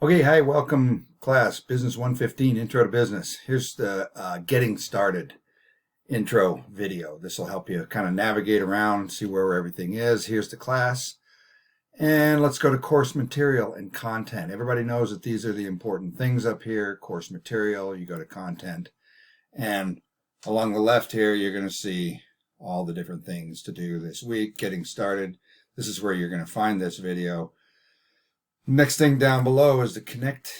Okay, hi, welcome class, Business 115, Intro to Business. Here's the Getting Started intro video. This will help you kind of navigate around, see where everything is. Here's the class. And let's go to course material and content. Everybody knows that these are the important things up here. Course material, you go to content. And along the left here, you're going to see all the different things to do this week. Getting started. This is where you're going to find this video. Next thing down below is the connect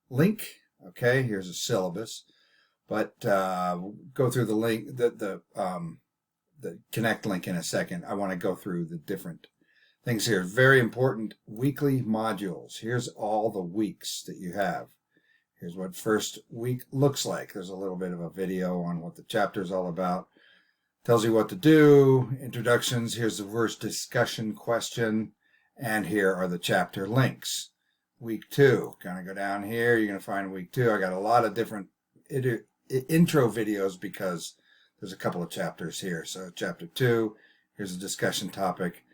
link. Okay, here's a syllabus, but go through the link, the connect link in a second. I want to go through the different things here. Very important weekly modules. Here's all the weeks that you have. Here's what first week looks like. There's a little bit of a video on what the chapter is all about. Tells you what to do. Introductions. Here's the first discussion question. And here are the chapter links. Week 2, kind of go down here, you're going to find week 2. I got a lot of different intro videos because there's a couple of chapters here. So chapter 2, here's a discussion topic,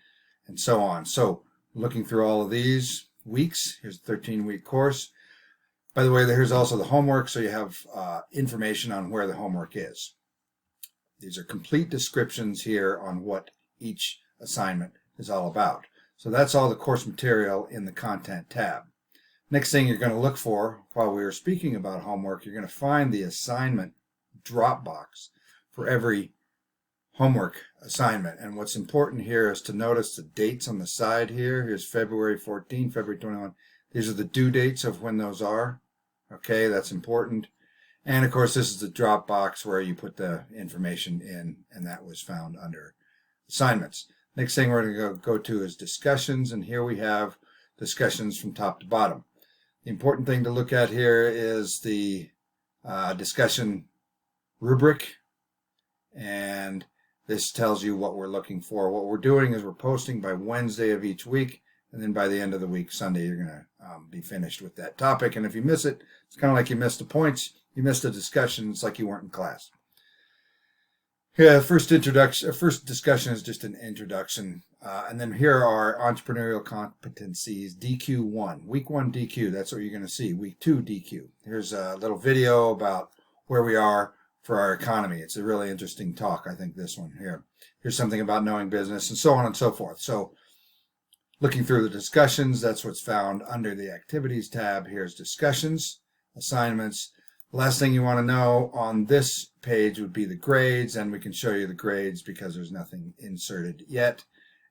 and so on. So looking through all of these weeks, here's a 13-week course. By the way, here's also the homework, so you have information on where the homework is. These are complete descriptions here on what each assignment is all about. So that's all the course material in the content tab. Next thing you're going to look for while we were speaking about homework, you're going to find the assignment Dropbox for every homework assignment. And what's important here is to notice the dates on the side here. Here's February 14, February 21. These are the due dates of when those are. Okay, that's important. And of course, this is the Dropbox where you put the information in, and that was found under assignments. Next thing we're going to go to is discussions, and here we have discussions from top to bottom. The important thing to look at here is the discussion rubric, and this tells you what we're looking for. What we're doing is we're posting by Wednesday of each week, and then by the end of the week, Sunday, you're going to be finished with that topic. And if you miss it, it's kind of like you missed the points, you missed the discussion, it's like you weren't in class. Yeah, first discussion is just an introduction. And then here are entrepreneurial competencies, DQ1. Week 1 DQ, that's what you're going to see. Week 2 DQ. Here's a little video about where we are for our economy. It's a really interesting talk, I think, this one here. Here's something about knowing business, and so on and so forth. So looking through the discussions, that's what's found under the activities tab. Here's discussions, assignments. Last thing you want to know on this page would be the grades, and we can show you the grades because there's nothing inserted yet.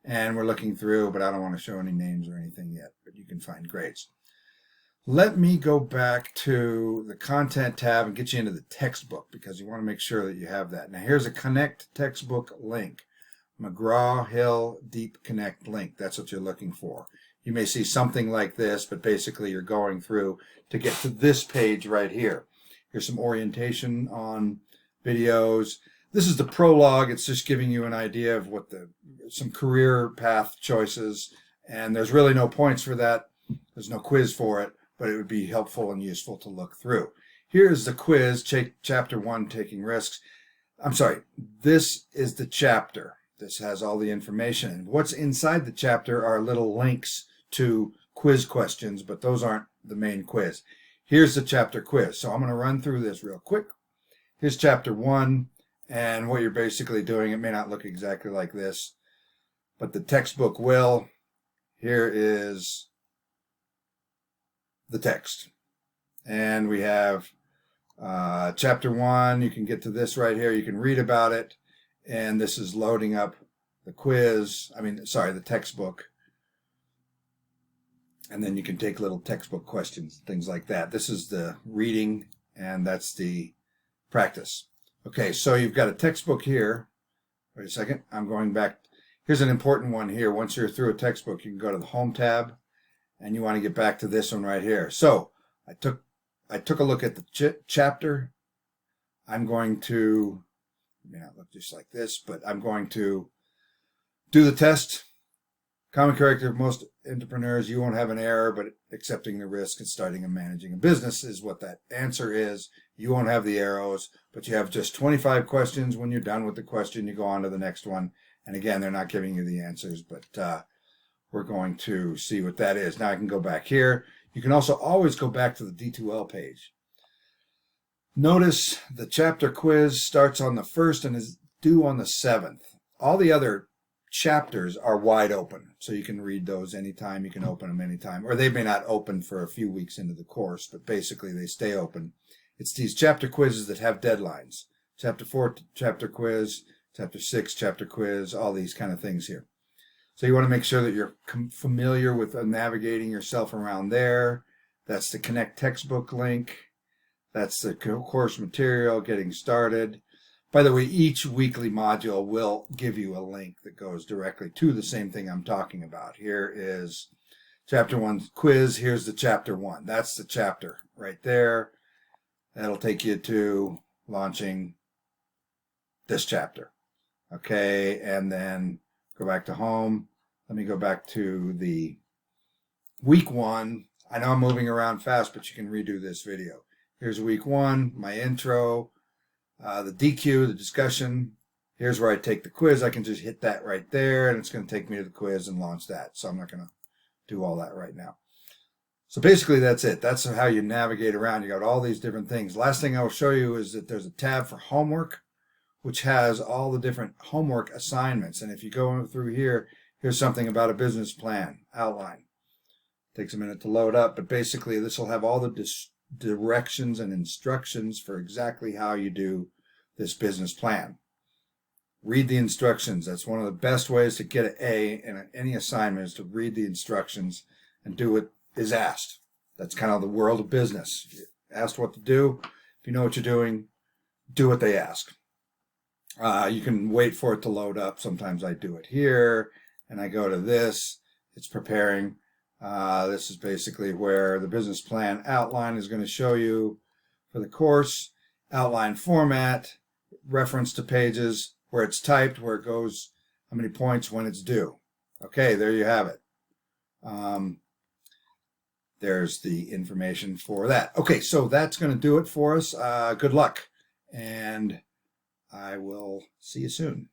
And we're looking through, but I don't want to show any names or anything yet, but you can find grades. Let me go back to the content tab and get you into the textbook because you want to make sure that you have that. Now here's a Connect textbook link, McGraw-Hill Deep Connect link. That's what you're looking for. You may see something like this, but basically you're going through to get to this page right here. Here's some orientation on videos. This is the prologue. It's just giving you an idea of what some career path choices, and there's really no points for that. There's no quiz for it, but it would be helpful and useful to look through. Here's the quiz, chapter 1, Taking Risks. I'm sorry, this is the chapter. This has all the information. And what's inside the chapter are little links to quiz questions, but those aren't the main quiz. Here's the chapter quiz. So I'm going to run through this real quick. Here's chapter 1, and what you're basically doing, it may not look exactly like this, but the textbook will. Here is the text. And we have chapter 1. You can get to this right here. You can read about it. And this is loading up the the textbook. And then you can take little textbook questions, things like that. This is the reading, and that's the practice. Okay, so you've got a textbook here. Wait a second. I'm going back. Here's an important one here. Once you're through a textbook, you can go to the Home tab, and you want to get back to this one right here. So I took a look at the chapter. I'm going to, it may not look just like this, but I'm going to do the test. Common character of most entrepreneurs, you won't have an error, but accepting the risk and starting and managing a business is what that answer is. You won't have the arrows, but you have just 25 questions. When you're done with the question, you go on to the next one. And again, they're not giving you the answers, but we're going to see what that is. Now I can go back here. You can also always go back to the D2L page. Notice the chapter quiz starts on the 1st and is due on the 7th. All the other chapters are wide open, so you can read those anytime. You can open them anytime, or they may not open for a few weeks into the course, but basically they stay open. It's these chapter quizzes that have deadlines. Chapter 4 chapter quiz, chapter 6 chapter quiz, all these kind of things here. So you want to make sure that you're familiar with navigating yourself around there. That's the Connect textbook link. That's the course material, getting started. By the way, each weekly module will give you a link that goes directly to the same thing I'm talking about. Here is chapter 1 quiz. Here's the chapter 1. That's the chapter right there. That'll take you to launching this chapter. Okay, and then go back to home. Let me go back to the week 1. I know I'm moving around fast, but you can redo this video. Here's week 1, my intro, the DQ, the discussion. Here's where I take the quiz. I can just hit that right there, and it's going to take me to the quiz and launch that. So I'm not going to do all that right now. So basically, that's it. That's how you navigate around. You got all these different things. Last thing I will show you is that there's a tab for homework, which has all the different homework assignments. And if you go through here, here's something about a business plan outline. Takes a minute to load up, but basically this will have all the directions and instructions for exactly how you do this business plan. Read the instructions. That's one of the best ways to get an A in any assignment, is to read the instructions and do what is asked. That's kind of the world of business. If you're asked what to do, if you know what you're doing, do what they ask. You can wait for it to load up. Sometimes I do it here, and I go to this. It's preparing. This is basically where the business plan outline is going to show you for the course. Outline format, reference to pages, where it's typed, where it goes, how many points, when it's due. Okay, there you have it. There's the information for that. Okay, so that's going to do it for us. Good luck, and I will see you soon.